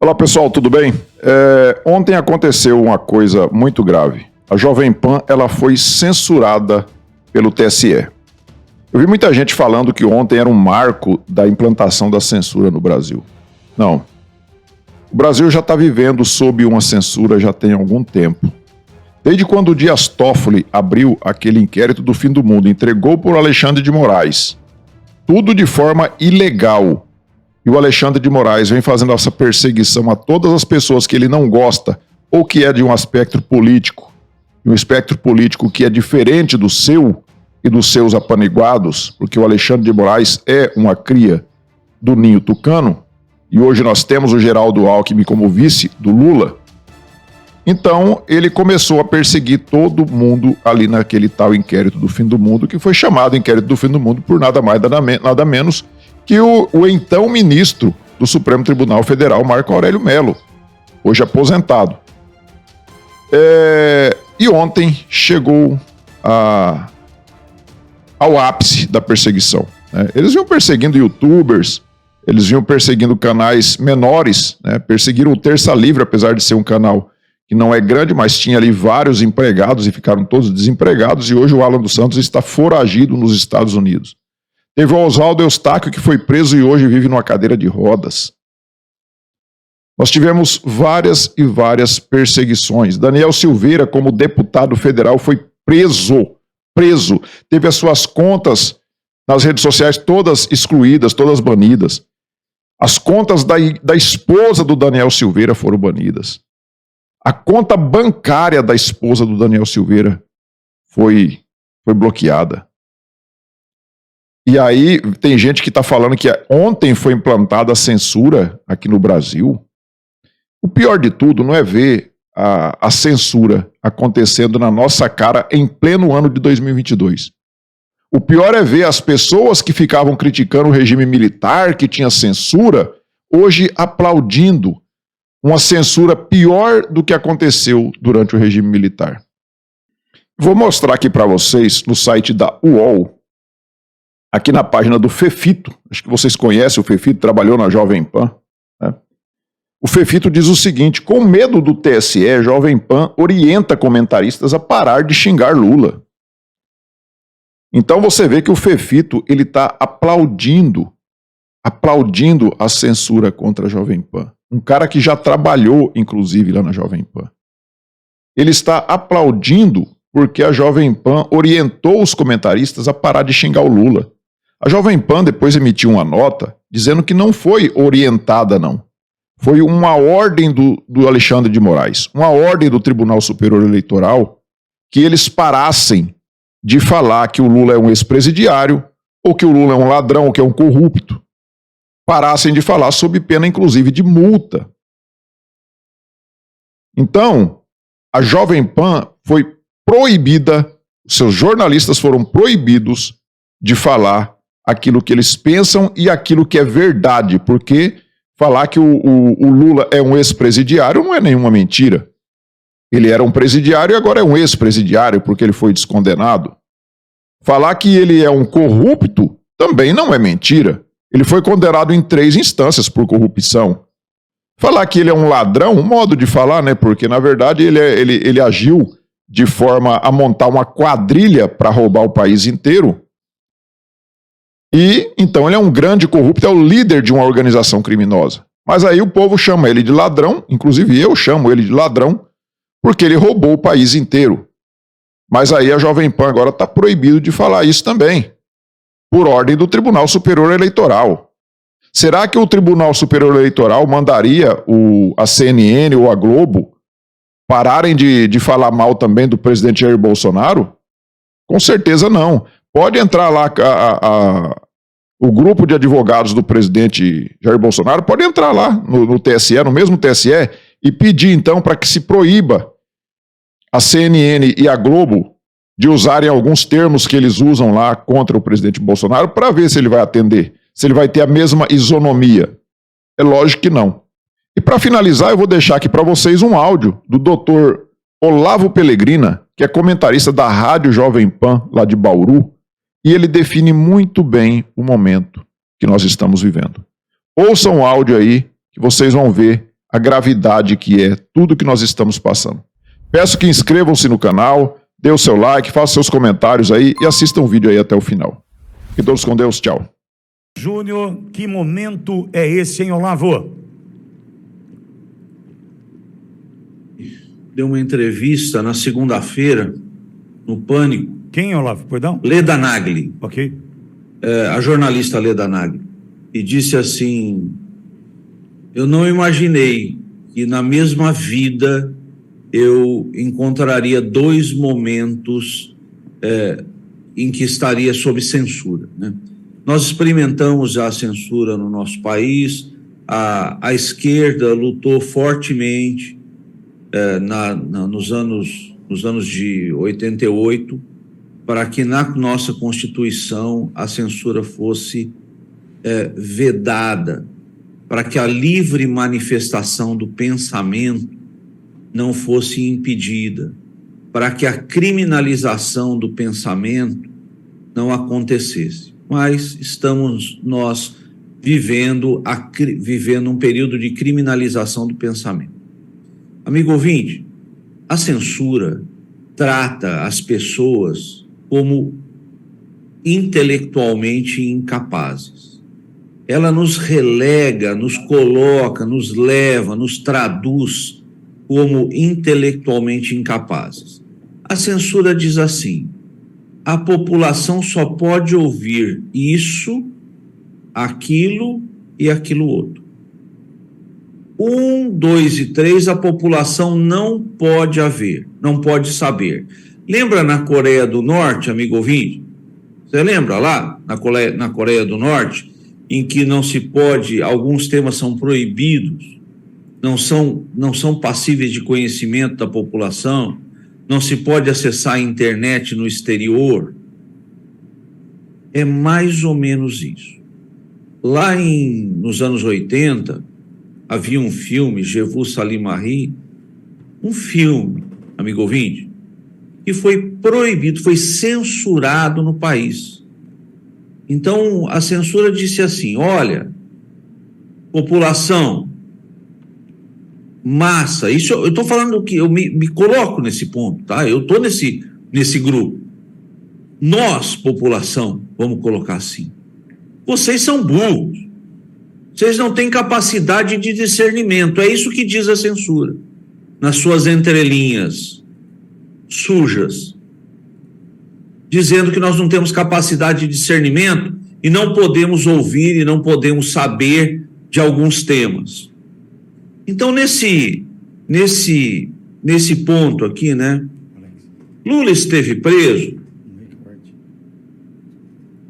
Olá pessoal, tudo bem? Ontem aconteceu uma coisa muito grave. A Jovem Pan ela foi censurada pelo TSE. Eu vi muita gente falando que ontem era um marco da implantação da censura no Brasil. Não. O Brasil já está vivendo sob uma censura já tem algum tempo. Desde quando o Dias Toffoli abriu aquele inquérito do fim do mundo, entregou por Alexandre de Moraes. Tudo de forma ilegal. E o Alexandre de Moraes vem fazendo essa perseguição a todas as pessoas que ele não gosta ou que é de um espectro político, um espectro político que é diferente do seu e dos seus apaniguados, porque o Alexandre de Moraes é uma cria do ninho tucano, e hoje nós temos o Geraldo Alckmin como vice do Lula. Então ele começou a perseguir todo mundo ali naquele tal inquérito do fim do mundo, que foi chamado inquérito do fim do mundo por nada mais nada menos que o então ministro do Supremo Tribunal Federal, Marco Aurélio Mello, hoje aposentado. E ontem chegou ao ápice da perseguição. Eles vinham perseguindo youtubers, eles vinham perseguindo canais menores, perseguiram o Terça Livre, apesar de ser um canal que não é grande, mas tinha ali vários empregados e ficaram todos desempregados, e hoje o Alan dos Santos está foragido nos Estados Unidos. Teve o Oswaldo Eustáquio, que foi preso e hoje vive numa cadeira de rodas. Nós tivemos várias e várias perseguições. Daniel Silveira, como deputado federal, foi preso. Teve as suas contas nas redes sociais todas excluídas, todas banidas. As contas da esposa do Daniel Silveira foram banidas. A conta bancária da esposa do Daniel Silveira foi bloqueada. E aí tem gente que está falando que ontem foi implantada a censura aqui no Brasil. O pior de tudo não é ver a censura acontecendo na nossa cara em pleno ano de 2022. O pior é ver as pessoas que ficavam criticando o regime militar, que tinha censura, hoje aplaudindo uma censura pior do que aconteceu durante o regime militar. Vou mostrar aqui para vocês no site da UOL, aqui na página do Fefito, acho que vocês conhecem o Fefito, trabalhou na Jovem Pan. O Fefito diz o seguinte: com medo do TSE, Jovem Pan orienta comentaristas a parar de xingar Lula. Então você vê que o Fefito ele está aplaudindo a censura contra a Jovem Pan. Um cara que já trabalhou, inclusive, lá na Jovem Pan. Ele está aplaudindo porque a Jovem Pan orientou os comentaristas a parar de xingar o Lula. A Jovem Pan depois emitiu uma nota dizendo que não foi orientada, não. Foi uma ordem do Alexandre de Moraes, uma ordem do Tribunal Superior Eleitoral, que eles parassem de falar que o Lula é um ex-presidiário, ou que o Lula é um ladrão, ou que é um corrupto. Parassem de falar sob pena, inclusive, de multa. Então, a Jovem Pan foi proibida, seus jornalistas foram proibidos de falar aquilo que eles pensam e aquilo que é verdade, porque falar que o Lula é um ex-presidiário não é nenhuma mentira. Ele era um presidiário e agora é um ex-presidiário porque ele foi descondenado. Falar que ele é um corrupto também não é mentira. Ele foi condenado em 3 instâncias por corrupção. Falar que ele é um ladrão, um modo de falar, né? Porque, na verdade, ele agiu de forma a montar uma quadrilha para roubar o país inteiro. E, então, ele é um grande corrupto, é o líder de uma organização criminosa. Mas aí o povo chama ele de ladrão, inclusive eu chamo ele de ladrão, porque ele roubou o país inteiro. Mas aí a Jovem Pan agora está proibido de falar isso também, por ordem do Tribunal Superior Eleitoral. Será que o Tribunal Superior Eleitoral mandaria a CNN ou a Globo pararem de falar mal também do presidente Jair Bolsonaro? Com certeza não. Pode entrar lá o grupo de advogados do presidente Jair Bolsonaro, pode entrar lá no TSE, no mesmo TSE, e pedir então para que se proíba a CNN e a Globo de usarem alguns termos que eles usam lá contra o presidente Bolsonaro, para ver se ele vai atender, se ele vai ter a mesma isonomia. É lógico que não. E para finalizar, eu vou deixar aqui para vocês um áudio do Dr. Olavo Pellegrina, que é comentarista da Rádio Jovem Pan, lá de Bauru, e ele define muito bem o momento que nós estamos vivendo. Ouçam o áudio aí, que vocês vão ver a gravidade que é tudo que nós estamos passando. Peço que inscrevam-se no canal, dê o seu like, façam seus comentários aí e assistam o vídeo aí até o final. Fiquem todos com Deus, tchau. Júnior, que momento é esse, hein, Olavo? Deu uma entrevista na segunda-feira, no Pânico. Quem, Olavo? Perdão? Leda Nagli, Ok. a jornalista Leda Nagli, e disse assim: eu não imaginei que na mesma vida eu encontraria dois momentos em que estaria sob censura, né? Nós experimentamos já a censura no nosso país, a esquerda lutou fortemente nos anos de 88 para que na nossa Constituição a censura fosse vedada, para que a livre manifestação do pensamento não fosse impedida, para que a criminalização do pensamento não acontecesse. Mas estamos nós vivendo um período de criminalização do pensamento. Amigo ouvinte, a censura trata as pessoas como intelectualmente incapazes. Ela nos relega, nos coloca, nos leva, nos traduz como intelectualmente incapazes. A censura diz assim: a população só pode ouvir isso, aquilo e aquilo outro. 1, 2 e 3, a população não pode saber. Lembra na Coreia do Norte, amigo ouvinte? Você lembra lá, na Coreia do Norte, em que não se pode, alguns temas são proibidos, não são passíveis de conhecimento da população, não se pode acessar a internet no exterior? É mais ou menos isso. Lá nos anos 80, havia um filme, Je vous salue Marie, um filme, amigo ouvinte, que foi proibido, foi censurado no país. Então, a censura disse assim: olha, população, massa, isso eu estou falando que eu me coloco nesse ponto, tá? Eu estou nesse grupo. Nós, população, vamos colocar assim, vocês são burros, vocês não têm capacidade de discernimento, é isso que diz a censura, nas suas entrelinhas sujas, dizendo que nós não temos capacidade de discernimento e não podemos ouvir e não podemos saber de alguns temas. Então, nesse ponto aqui, né, Lula esteve preso?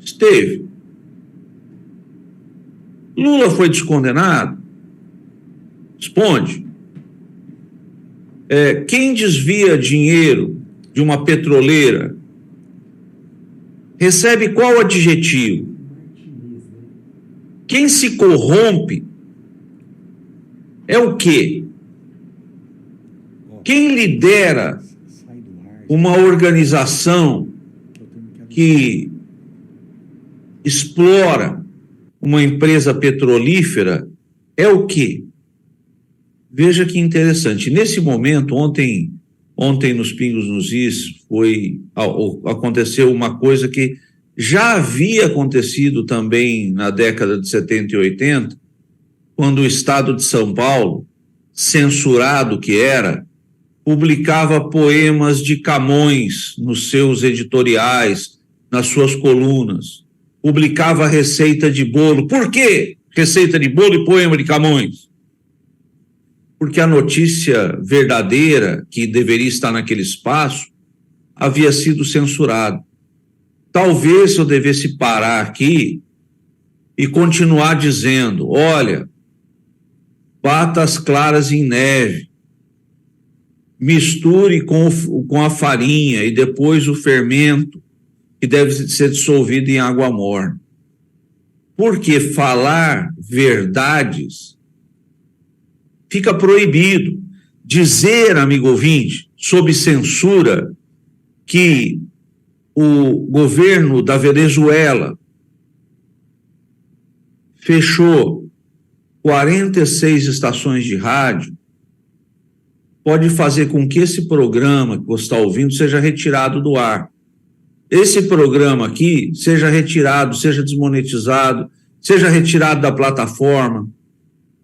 Esteve. Lula foi descondenado? Responde. Quem desvia dinheiro de uma petroleira recebe qual adjetivo? Quem se corrompe é o quê? Quem lidera uma organização que explora uma empresa petrolífera é o quê? Veja que interessante. Nesse momento, ontem nos Pingos nos Is, aconteceu uma coisa que já havia acontecido também na década de 70 e 80, quando o Estado de São Paulo, censurado que era, publicava poemas de Camões nos seus editoriais, nas suas colunas, publicava receita de bolo. Por quê receita de bolo e poema de Camões? Porque a notícia verdadeira, que deveria estar naquele espaço, havia sido censurada. Talvez eu devesse parar aqui e continuar dizendo: olha, bata as claras em neve, misture com a farinha e depois o fermento, que deve ser dissolvido em água morna. Porque falar verdades fica proibido. Dizer, amigo ouvinte, sob censura, que o governo da Venezuela fechou 46 estações de rádio, pode fazer com que esse programa que você está ouvindo seja retirado do ar. Esse programa aqui seja retirado, seja desmonetizado, seja retirado da plataforma.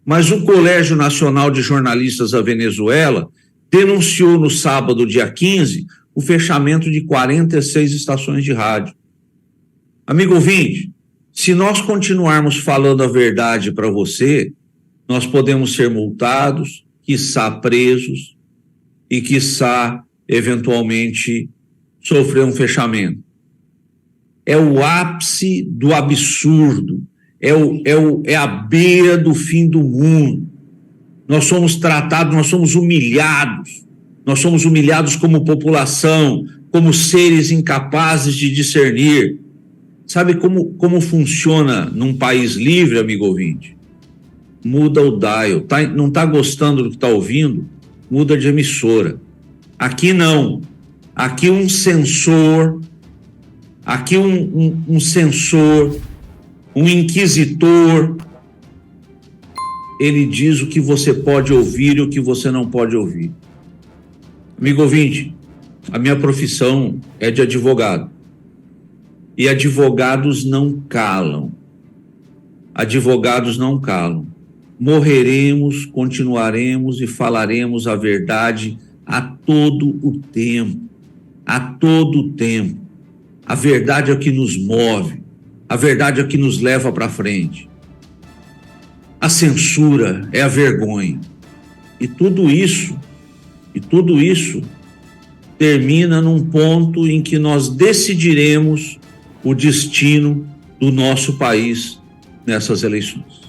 Mas o Colégio Nacional de Jornalistas da Venezuela denunciou no sábado, dia 15, o fechamento de 46 estações de rádio. Amigo ouvinte, se nós continuarmos falando a verdade para você, nós podemos ser multados, quiçá presos e quiçá, eventualmente, sofrer um fechamento. É o ápice do absurdo, é a beira do fim do mundo. Nós somos tratados, nós somos humilhados como população, como seres incapazes de discernir. Sabe como funciona num país livre, amigo ouvinte? Muda o dial. Não está gostando do que está ouvindo? Muda de emissora. Aqui não. Aqui um sensor, um inquisitor, ele diz o que você pode ouvir e o que você não pode ouvir. Amigo ouvinte, a minha profissão é de advogado. E advogados não calam. Advogados não calam. Morreremos, continuaremos e falaremos a verdade a todo o tempo. A todo o tempo. A verdade é o que nos move. A verdade é o que nos leva para frente. A censura é a vergonha. E tudo isso termina num ponto em que nós decidiremos o destino do nosso país nessas eleições.